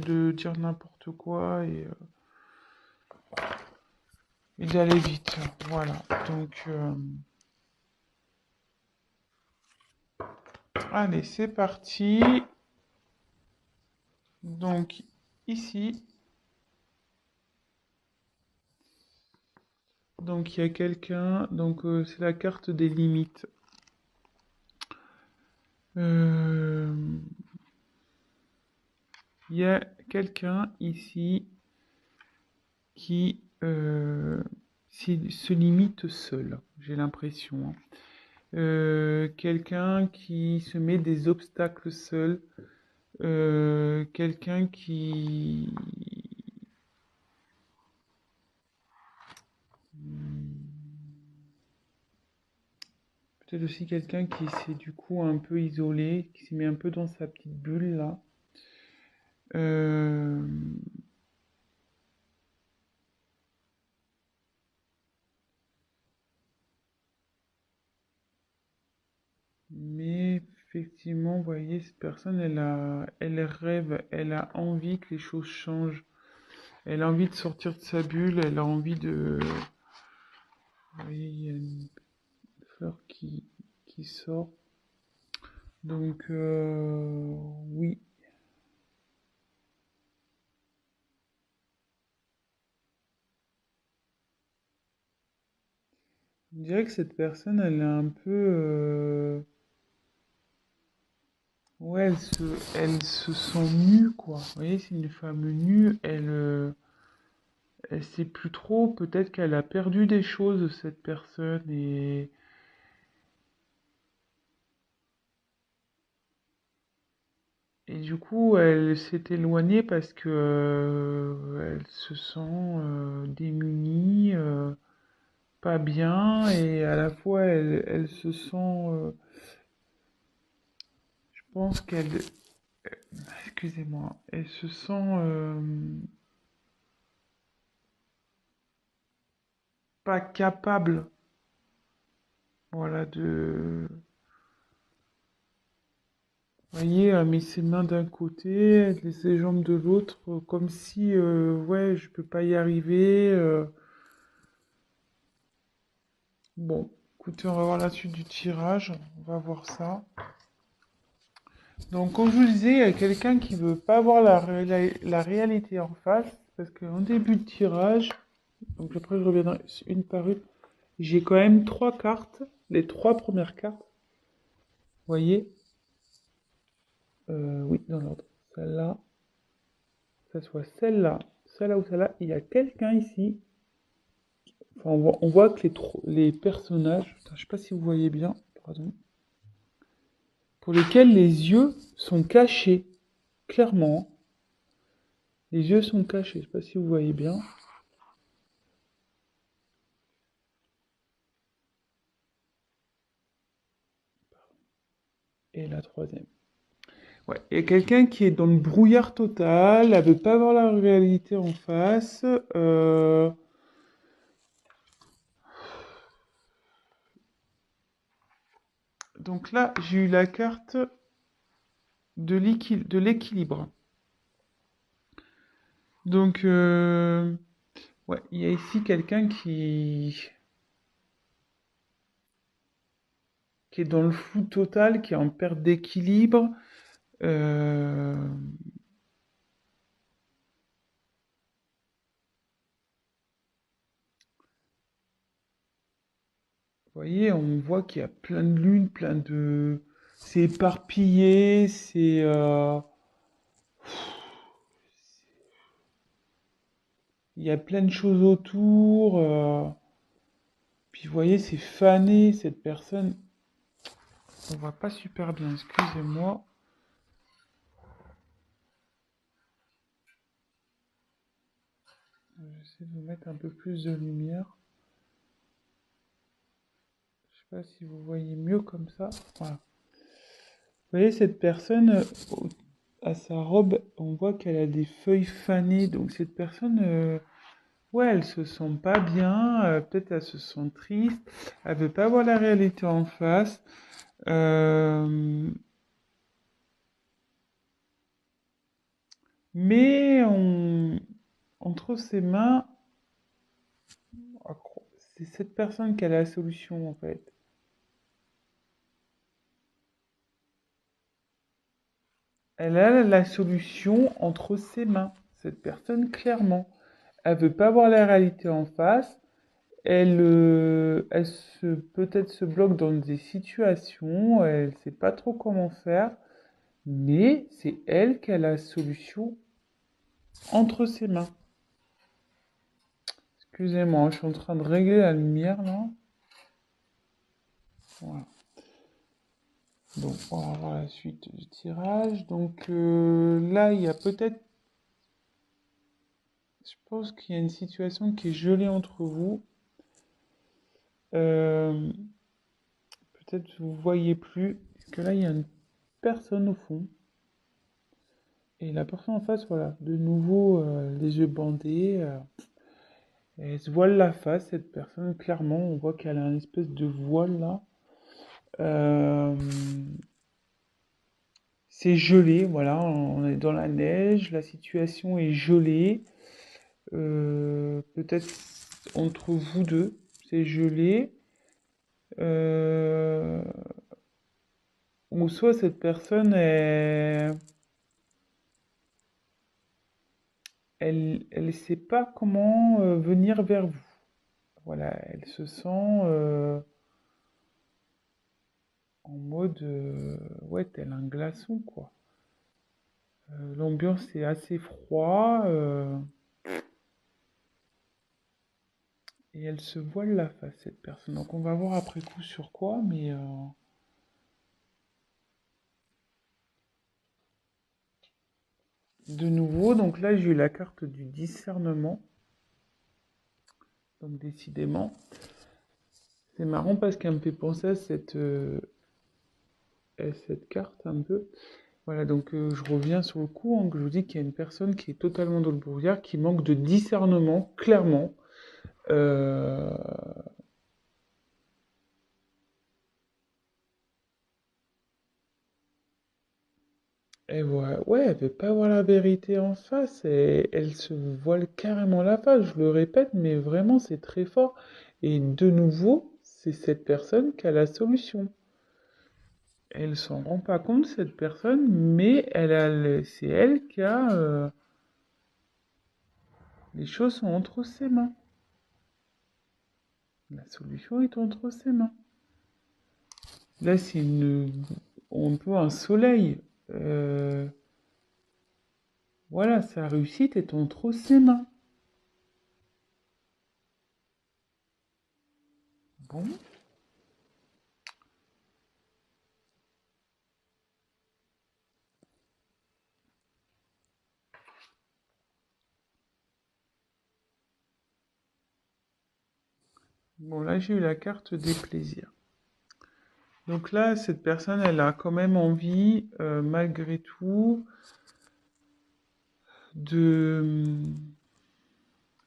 de dire n'importe quoi et d'aller vite. Voilà. Donc, allez, c'est parti. Donc, ici, donc il y a quelqu'un. Donc, c'est la carte des limites. Euh, Il y a quelqu'un ici qui se limite seul, j'ai l'impression, hein. Quelqu'un qui se met des obstacles seul, quelqu'un qui... Peut-être aussi quelqu'un qui s'est du coup un peu isolé, qui s'est mis un peu dans sa petite bulle là. Euh, Mais effectivement, vous voyez, cette personne, elle rêve, elle a envie que les choses changent. Elle a envie de sortir de sa bulle, elle a envie de... Vous voyez, il y a une fleur qui sort. Donc, oui. Je dirais que cette personne, elle est un peu... Ouais, elle se sent nue, quoi. Vous voyez, c'est une femme nue, elle sait plus trop, peut-être qu'elle a perdu des choses, cette personne, et du coup, elle s'est éloignée parce que elle se sent démunie, pas bien, et à la fois, elle se sent, je pense qu'elle, excusez-moi, elle se sent pas capable, voilà, vous voyez, elle met ses mains d'un côté, elle met ses jambes de l'autre, comme si, ouais, je peux pas y arriver. Bon, écoutez, on va voir la suite du tirage, on va voir ça. Donc, comme je vous disais, il y a quelqu'un qui veut pas voir la réalité en face, parce qu'en début de tirage, donc après je reviendrai une par une, j'ai quand même trois cartes, les trois premières cartes, vous voyez, oui, dans l'ordre, celle-là, que ce soit celle-là ou celle-là, il y a quelqu'un ici. Enfin, on voit que les personnages, putain, je sais pas si vous voyez bien, pardon, pour lesquels les yeux sont cachés, clairement. Les yeux sont cachés, je sais pas si vous voyez bien. Et la troisième. Ouais, il y a quelqu'un qui est dans le brouillard total, elle veut pas voir la réalité en face. Donc là, j'ai eu la carte de l'équilibre. Donc, ouais, il y a ici quelqu'un qui est dans le flou total, qui est en perte d'équilibre. Euh, Vous voyez, on voit qu'il y a plein de lunes, plein de... C'est éparpillé, il y a plein de choses autour. Puis vous voyez, c'est fané, cette personne. On voit pas super bien, excusez-moi. J'essaie de vous mettre un peu plus de lumière. Je sais pas si vous voyez mieux comme ça. Voilà. Vous voyez, cette personne, à sa robe, on voit qu'elle a des feuilles fanées. Donc cette personne, ouais, elle se sent pas bien. Peut-être elle se sent triste. Elle veut pas voir la réalité en face. Euh, Mais entre ses mains, c'est cette personne qui a la solution en fait. Elle a la solution entre ses mains, cette personne clairement. Elle veut pas voir la réalité en face. Elle peut-être se bloque dans des situations, elle sait pas trop comment faire, mais c'est elle qui a la solution entre ses mains. Excusez-moi, je suis en train de régler la lumière là. Voilà. Donc, on va voir la suite du tirage. Donc là, il y a peut-être, je pense qu'il y a une situation qui est gelée entre vous. Euh, Peut-être vous voyez plus, parce que là, il y a une personne au fond. Et la personne en face, voilà, de nouveau, les yeux bandés. Elle se voile la face, cette personne, clairement, on voit qu'elle a une espèce de voile là. Euh, c'est gelé, voilà, on est dans la neige, la situation est gelée. Peut-être entre vous deux, c'est gelé. Euh, ou soit cette personne, elle sait pas comment venir vers vous. Voilà, elle se sent en mode, ouais, tel un glaçon, quoi. L'ambiance est assez froid et elle se voile la face, cette personne. Donc on va voir après coup sur quoi, mais de nouveau, donc là j'ai eu la carte du discernement. Donc décidément, c'est marrant parce qu'elle me fait penser à cette carte un peu. Voilà, donc je reviens sur le coup, hein, que je vous dis qu'il y a une personne qui est totalement dans le brouillard, qui manque de discernement, clairement. Euh, Et ouais, ouais, elle veut pas voir la vérité en face et elle se voile carrément la face. Je le répète, mais vraiment, c'est très fort. Et de nouveau, c'est cette personne qui a la solution. Elle s'en rend pas compte, cette personne, mais c'est elle qui a les choses sont entre ses mains. La solution est entre ses mains. Là, un peu un soleil. Euh, voilà, sa réussite est entre ses mains. Bon. Bon, là, j'ai eu la carte des plaisirs. Donc là, cette personne, elle a quand même envie, malgré tout, de,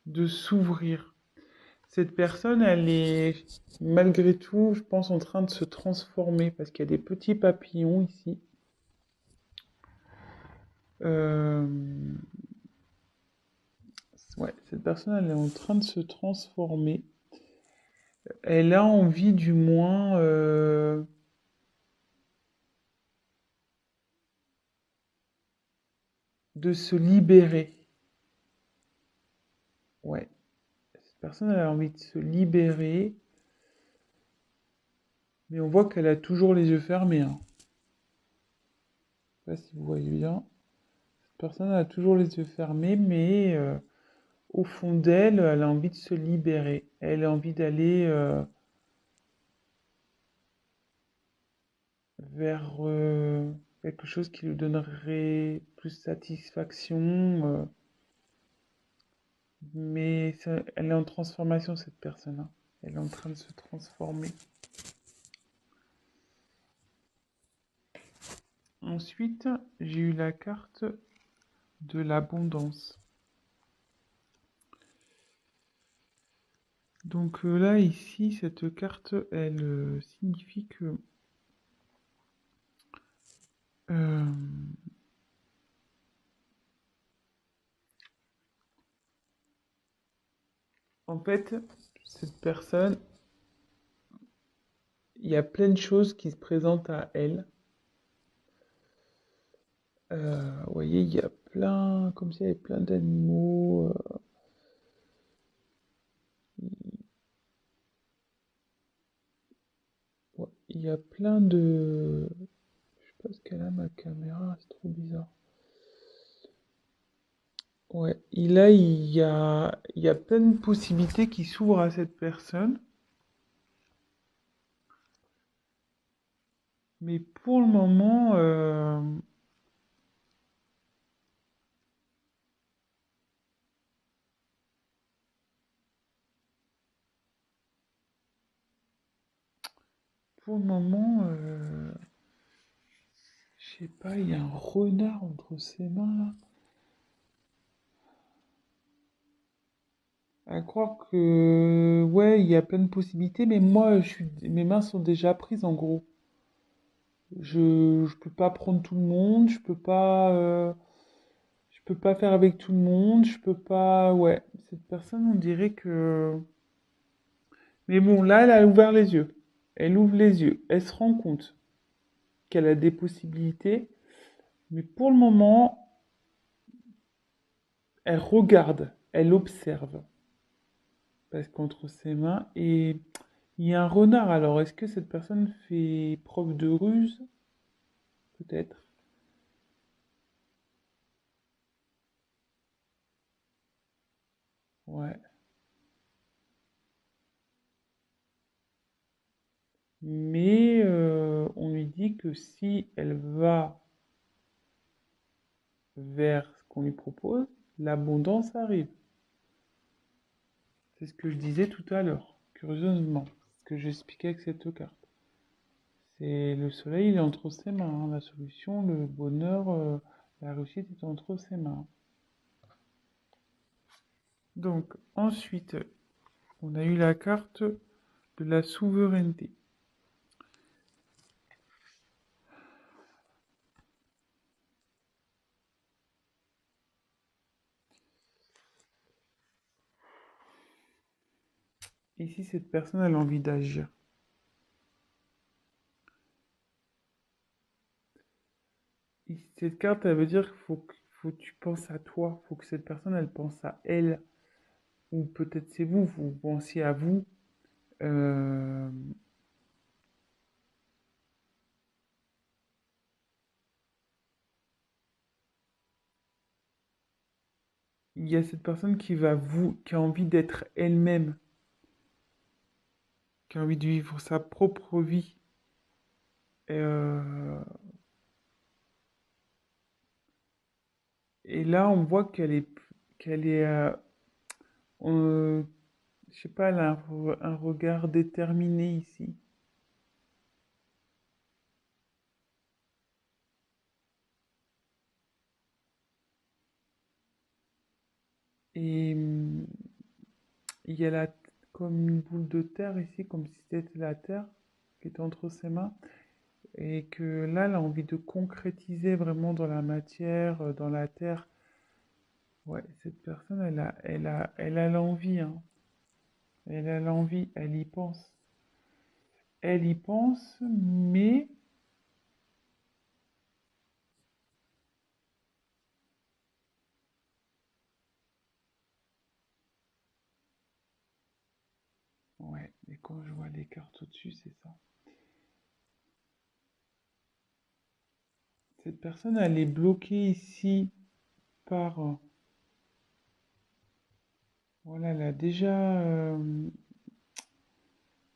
de s'ouvrir. Cette personne, elle est, malgré tout, je pense, en train de se transformer parce qu'il y a des petits papillons ici. Euh, ouais, cette personne, elle est en train de se transformer. Elle a envie, du moins, de se libérer. Ouais, cette personne, elle a envie de se libérer, mais on voit qu'elle a toujours les yeux fermés, hein. Je sais pas si vous voyez bien. Cette personne a toujours les yeux fermés, mais au fond d'elle, elle a envie de se libérer. Elle a envie d'aller vers quelque chose qui lui donnerait plus satisfaction. Mais elle est en transformation, cette personne, hein. Elle est en train de se transformer. Ensuite, j'ai eu la carte de l'abondance. Donc là, ici, cette carte, elle signifie que euh, En fait, cette personne, il y a plein de choses qui se présentent à elle. Vous voyez, il y a plein, comme s'il y avait plein d'animaux. Ouais, il y a plein de... Je sais pas ce qu'elle a, ma caméra, c'est trop bizarre. Ouais, et là, il y a plein de possibilités qui s'ouvrent à cette personne. Mais pour le moment, je sais pas, il y a un renard entre ses mains là. À croire que, ouais, il y a plein de possibilités, mais moi, mes mains sont déjà prises en gros. Je peux pas prendre tout le monde, je peux pas faire avec tout le monde, je peux pas, ouais. Cette personne, on dirait que, mais bon, là, elle a ouvert les yeux. Elle ouvre les yeux. Elle se rend compte qu'elle a des possibilités, mais pour le moment, elle regarde, elle observe, parce qu'entre ses mains, et il y a un renard. Alors, est-ce que cette personne fait preuve de ruse? Peut-être. Ouais. Mais on lui dit que si elle va vers ce qu'on lui propose, l'abondance arrive. C'est ce que je disais tout à l'heure, curieusement, ce que j'expliquais avec cette carte. C'est le soleil, il est entre ses mains, hein. La solution, le bonheur, la réussite est entre ses mains. Donc, ensuite, on a eu la carte de la souveraineté. Ici, cette personne a envie d'agir. Cette carte, elle veut dire faut que tu penses à toi. Faut que cette personne, elle pense à elle. Ou peut-être c'est vous, vous pensiez à vous. Euh, il y a cette personne qui a envie d'être elle-même, qui a envie de vivre sa propre vie. Euh, et là, on voit qu'elle est, je sais pas, elle a un regard déterminé ici. Et il y a comme une boule de terre ici, comme si c'était la terre qui était entre ses mains. Et que là, elle a envie de concrétiser vraiment dans la matière, dans la terre. Ouais, cette personne, elle a l'envie, hein. Elle a l'envie, elle y pense. Elle y pense, mais ouais, mais quand je vois les cartes au-dessus, c'est ça. Cette personne, elle est bloquée ici par, voilà, elle a déjà,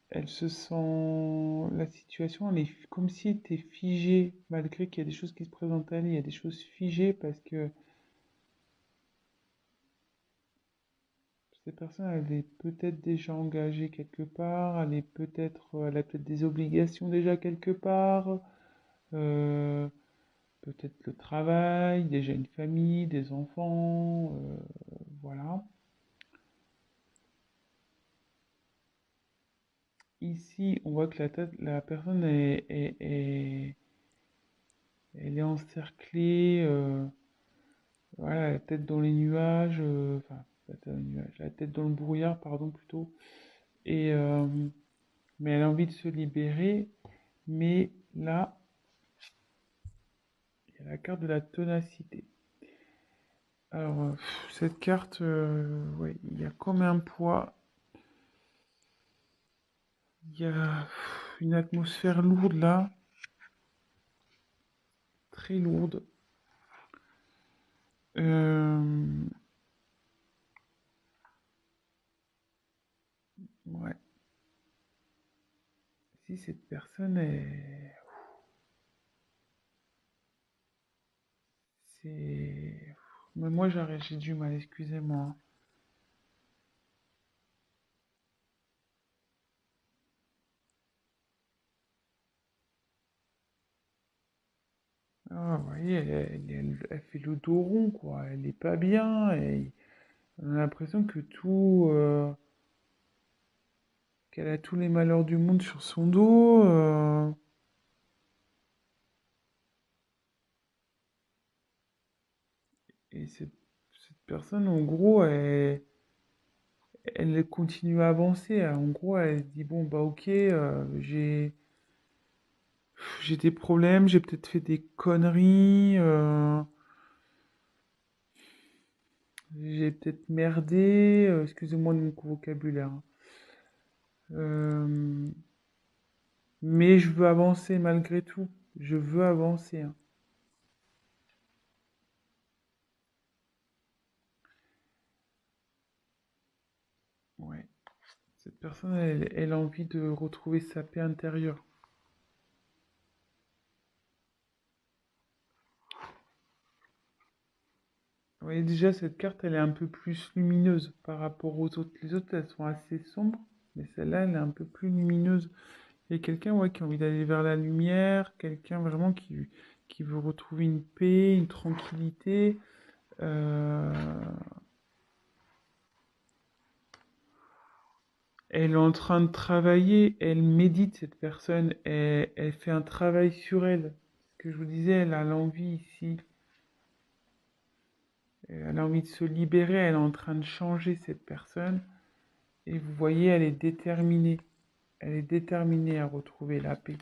elle se sent, la situation, elle est comme si elle était figée, malgré qu'il y a des choses qui se présentent à elle, il y a des choses figées parce que cette personne, elle est peut-être déjà engagée quelque part, elle a peut-être des obligations déjà quelque part, euh, peut-être le travail, déjà une famille, des enfants, voilà. Ici, on voit que la personne elle est encerclée, Voilà, la tête dans les nuages, enfin, la tête dans les nuages, la tête dans le brouillard, pardon, plutôt. Et, mais elle a envie de se libérer. Mais là, il y a la carte de la ténacité. Alors, cette carte, ouais, il y a comme un poids. Il y a une atmosphère lourde là, très lourde. Euh, ouais. Si cette personne est... C'est... Mais moi, j'ai du mal, excusez-moi. Ah, vous voyez, elle fait le dos rond, quoi. Elle est pas bien. Et on a l'impression que tout... qu'elle a tous les malheurs du monde sur son dos. Et cette personne, en gros, elle continue à avancer. En gros, elle se dit, bon, bah ok, j'ai des problèmes, j'ai peut-être fait des conneries, j'ai peut-être merdé, excusez-moi de mon vocabulaire, hein. Euh, mais je veux avancer malgré tout. Je veux avancer, hein. Ouais. Cette personne, elle a envie de retrouver sa paix intérieure. Vous voyez, déjà, cette carte, elle est un peu plus lumineuse par rapport aux autres. Les autres, elles sont assez sombres, mais celle-là, elle est un peu plus lumineuse. Il y a quelqu'un, ouais, qui a envie d'aller vers la lumière, quelqu'un vraiment qui veut retrouver une paix, une tranquillité. Euh, Elle est en train de travailler, elle médite, cette personne, elle fait un travail sur elle. Ce que je vous disais, elle a l'envie ici, elle a envie de se libérer, elle est en train de changer cette personne. Et vous voyez, elle est déterminée. Elle est déterminée à retrouver la paix.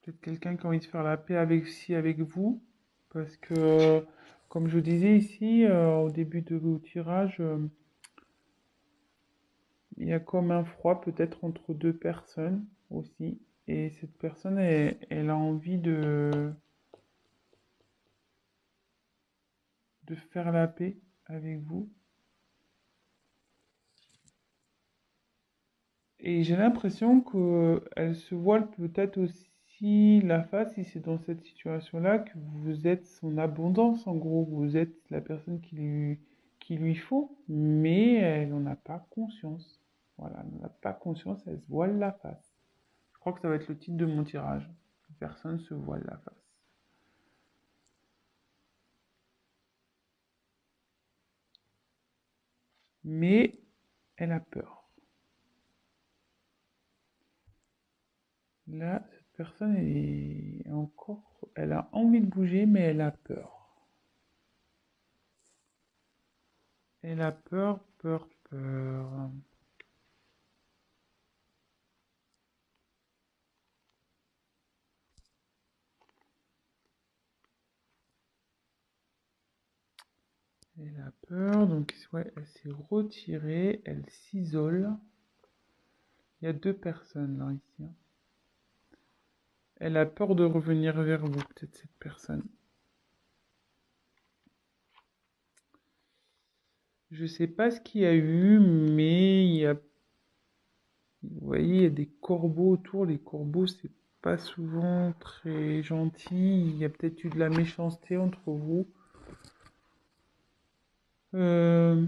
Peut-être quelqu'un qui a envie de faire la paix avec vous. Parce que, comme je vous disais ici, au début de vos tirages, il y a comme un froid peut-être entre deux personnes aussi. Et cette personne, elle a envie de faire la paix avec vous. Et j'ai l'impression qu'elle se voile peut-être aussi la face, si c'est dans cette situation-là, que vous êtes son abondance, en gros. Vous êtes la personne qui lui faut, mais elle n'en a pas conscience. Voilà, elle n'en a pas conscience, elle se voile la face. Je crois que ça va être le titre de mon tirage. Personne se voile la face. Mais elle a peur. Là, cette personne est encore... Elle a envie de bouger, mais elle a peur. Elle a peur, peur, peur. Elle a peur, donc ouais, elle s'est retirée, elle s'isole. Il y a deux personnes là, ici, hein. Elle a peur de revenir vers vous, peut-être cette personne. Je sais pas ce qu'il y a eu, mais vous voyez, il y a des corbeaux autour. Les corbeaux, c'est pas souvent très gentil. Il y a peut-être eu de la méchanceté entre vous. Euh,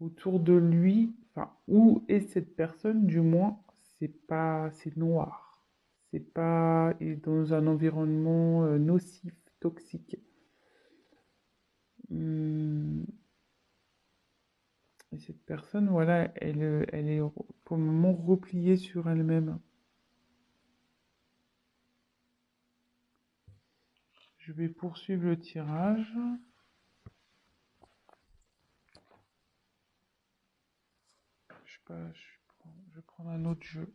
Autour de lui, enfin, où est cette personne, du moins, c'est noir. C'est pas, il est dans un environnement nocif, toxique. Hum, Et cette personne, voilà, elle est pour le moment repliée sur elle-même. Je vais poursuivre le tirage. Je sais pas, je vais prendre un autre jeu.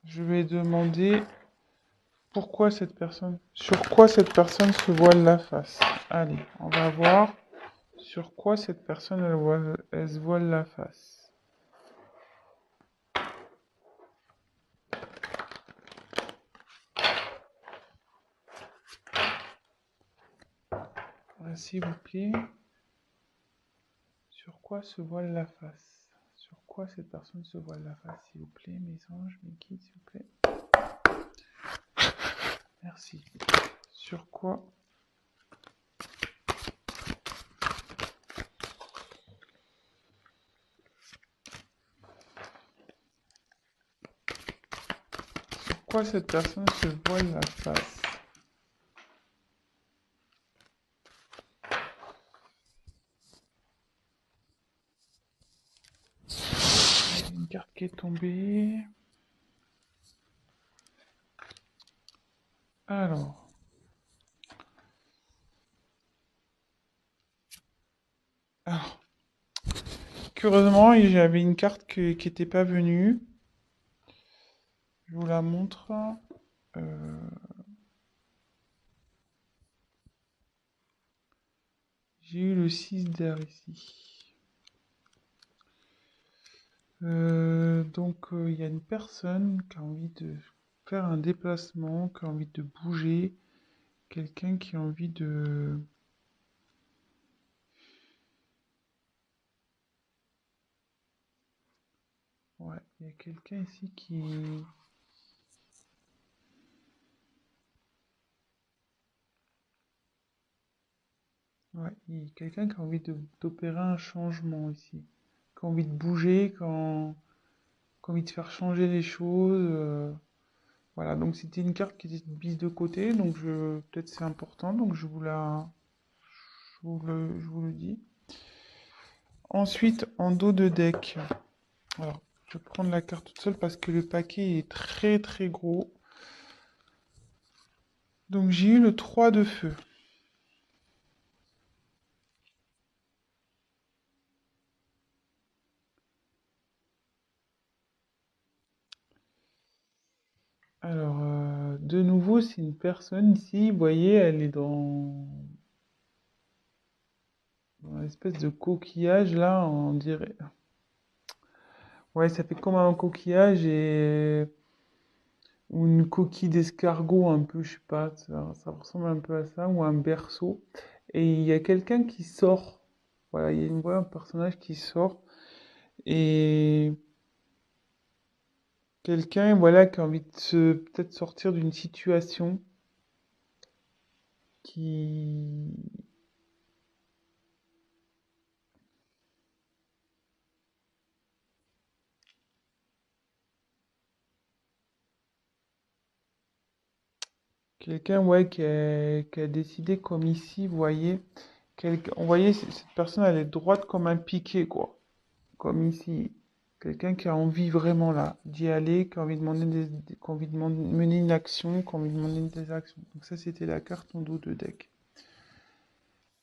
Je vais demander pourquoi cette personne, sur quoi cette personne se voile la face. Allez, on va voir sur quoi cette personne elle se voile la face. S'il vous plaît, sur quoi se voile la face? Sur quoi cette personne se voile la face, s'il vous plaît, mes anges, mes guides, s'il vous plaît. Merci. Sur quoi Pourquoi cette personne se voile la face? Il y a une carte qui est tombée. Alors. Alors. Curieusement, j'avais une carte qui n'était pas venue. Je vous la montre. Euh, J'ai eu le 6 d'air ici. Donc, il y a une personne qui a envie de faire un déplacement, qui a envie de bouger. Quelqu'un qui a envie de... Ouais, il y a quelqu'un ici qui... Ouais, il y a quelqu'un qui a envie d'opérer un changement ici. Qui a envie de bouger, qui a envie de faire changer les choses. Voilà, donc c'était une carte qui était mise de côté, donc peut-être c'est important, donc je vous le dis. Ensuite, en dos de deck, alors je vais prendre la carte toute seule parce que le paquet est très très gros. Donc j'ai eu le 3 de feu. Alors, de nouveau, c'est une personne ici, vous voyez, elle est dans une espèce de coquillage là, on dirait. Ouais, ça fait comme un coquillage ou une coquille d'escargot un peu, je sais pas, ça ressemble un peu à ça, ou un berceau. Et il y a quelqu'un qui sort. Voilà, il y a un personnage qui sort et quelqu'un, voilà, qui a envie de peut-être sortir d'une situation qui, quelqu'un, ouais, qui a décidé comme ici, vous voyez, on voyait cette personne, elle est droite comme un piquet, quoi. Comme ici. Quelqu'un qui a envie vraiment là d'y aller, qui a envie de demander qui a envie de mener une action, qui a envie de demander des actions. Donc ça, c'était la carte en dos de deck.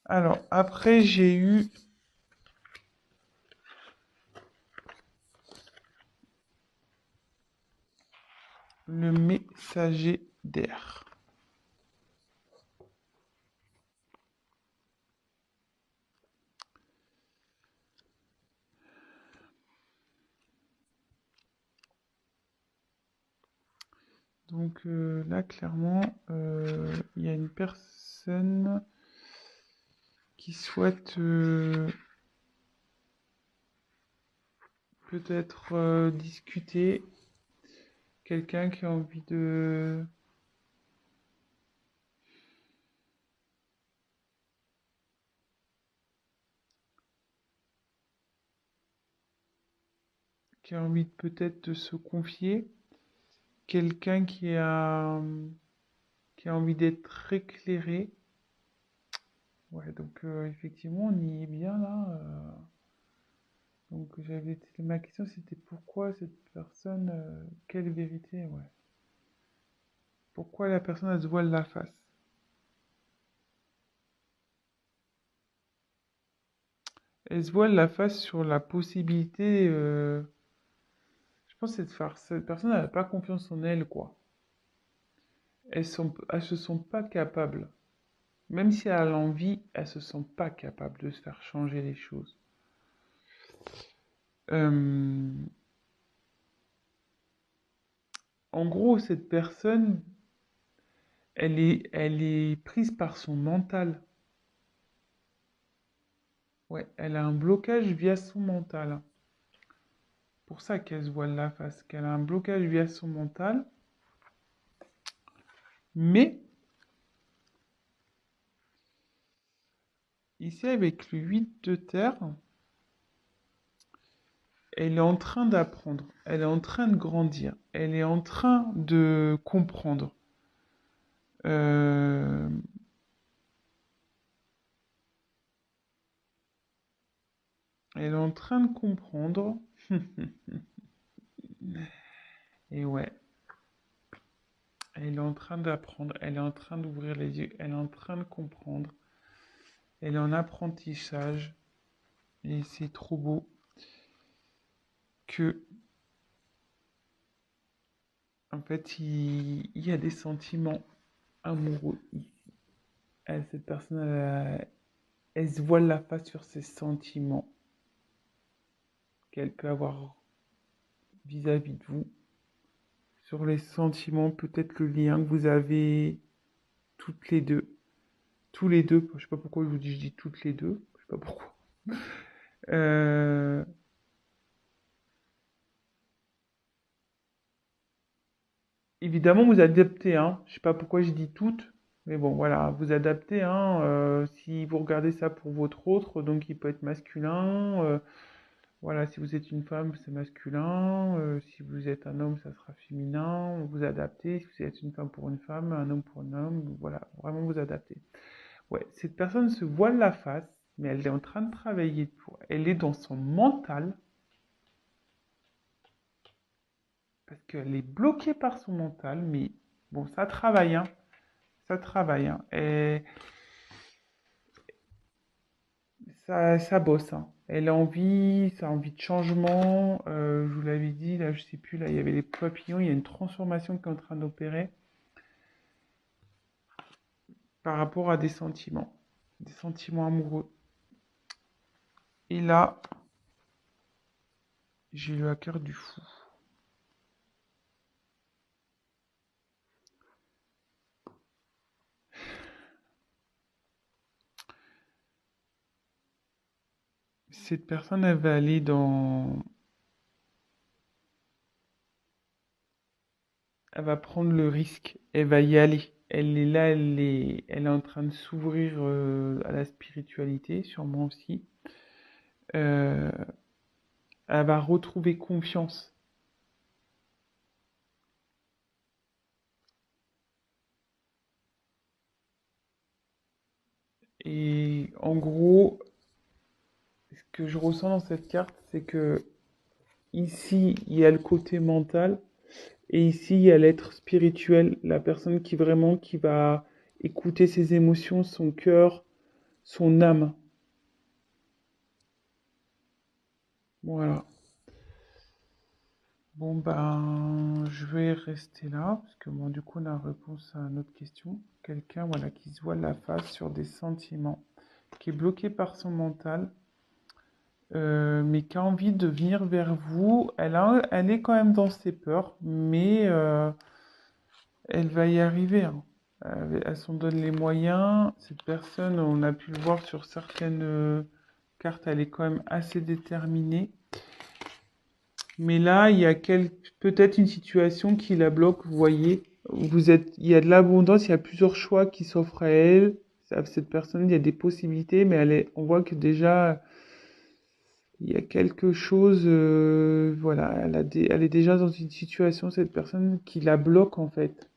Alors, après, j'ai eu le messager d'air. Donc là, clairement, il y a une personne qui souhaite peut-être discuter. Quelqu'un qui a envie qui a envie peut-être de se confier. Quelqu'un qui a qui a envie d'être éclairé. Ouais, donc effectivement, on y est bien là. Donc ma question c'était pourquoi cette personne, quelle vérité, ouais. Pourquoi la personne elle se voile la face? Elle se voile la face sur la possibilité, je pense que cette personne elle n'a pas confiance en elle, quoi. Elles se sont pas capables. Même si elle a l'envie, elles se sont pas capables de se faire changer les choses. Euh, En gros, cette personne, elle est prise par son mental. Ouais, elle a un blocage via son mental. Pour ça qu'elle se voile la face, qu'elle a un blocage via son mental. Mais, ici, avec le 8 de terre, elle est en train d'apprendre. Elle est en train de grandir. Elle est en train de comprendre. Euh, Elle est en train de comprendre. Et ouais, elle est en train d'apprendre. Elle est en train d'ouvrir les yeux. Elle est en train de comprendre. Elle est en apprentissage. Et c'est trop beau que, en fait, il y a des sentiments amoureux ici. Cette personne, elle se voile la face sur ses sentiments qu'elle peut avoir vis-à-vis de vous. Sur les sentiments, peut-être le lien que vous avez toutes les deux. Tous les deux, je sais pas pourquoi je dis toutes les deux, je sais pas pourquoi. Euh, Évidemment, vous adaptez, hein. Je sais pas pourquoi je dis toutes, mais bon, voilà, vous adaptez, hein. Si vous regardez ça pour votre autre, donc il peut être masculin. Voilà, si vous êtes une femme, c'est masculin. Si vous êtes un homme, ça sera féminin. Vous adaptez. Si vous êtes une femme pour une femme, un homme pour un homme, voilà, vraiment vous adaptez. Ouais, cette personne se voile la face, mais elle est en train de travailler pour. Elle est dans son mental parce qu'elle est bloquée par son mental, mais bon, ça travaille, hein. Ça travaille, hein. Et ça bosse, hein. Elle a envie, ça a envie de changement. Je vous l'avais dit, là, je sais plus, là, il y avait les papillons, il y a une transformation qui est en train d'opérer par rapport à des sentiments amoureux. Et là, j'ai le hacker du fou. Cette personne, elle va aller dans... Elle va prendre le risque, elle va y aller. Elle est là, elle est en train de s'ouvrir à la spiritualité, sûrement aussi. Euh, Elle va retrouver confiance. Et en gros, ce que je ressens dans cette carte, c'est que ici, il y a le côté mental et ici, il y a l'être spirituel, la personne qui vraiment qui va écouter ses émotions, son cœur, son âme. Voilà. Bon, ben, je vais rester là, parce que bon, du coup, on a réponse à notre question. Quelqu'un, voilà, qui se voit la face sur des sentiments, qui est bloqué par son mental, mais qui a envie de venir vers vous. Elle est quand même dans ses peurs, mais elle va y arriver, hein. Elle s'en donne les moyens. Cette personne, on a pu le voir sur certaines cartes, elle est quand même assez déterminée. Mais là, il y a peut-être une situation qui la bloque, vous voyez. Il y a de l'abondance, il y a plusieurs choix qui s'offrent à elle. Cette personne, il y a des possibilités, mais on voit que déjà, il y a quelque chose, voilà, elle est déjà dans une situation, cette personne, qui la bloque en fait,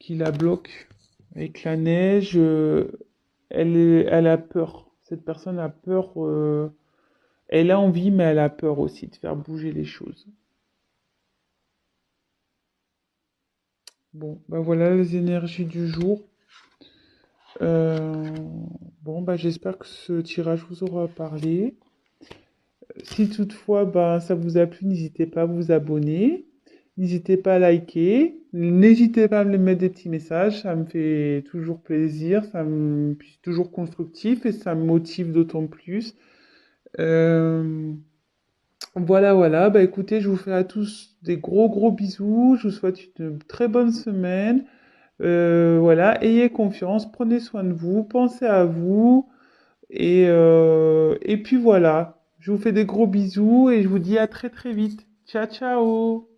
qui la bloque. Avec la neige, elle a peur. Cette personne a peur. Elle a envie, mais elle a peur aussi de faire bouger les choses. Bon, bah voilà les énergies du jour. Euh, bon, bah j'espère que ce tirage vous aura parlé. Si toutefois bah, ça vous a plu, n'hésitez pas à vous abonner. N'hésitez pas à liker. N'hésitez pas à me mettre des petits messages. Ça me fait toujours plaisir. Puis c'est toujours constructif et ça me motive d'autant plus. Euh, Voilà, voilà. Bah écoutez, je vous fais à tous des gros gros bisous. Je vous souhaite une très bonne semaine. Voilà, ayez confiance, prenez soin de vous, pensez à vous. Et puis voilà, je vous fais des gros bisous et je vous dis à très très vite. Ciao, ciao!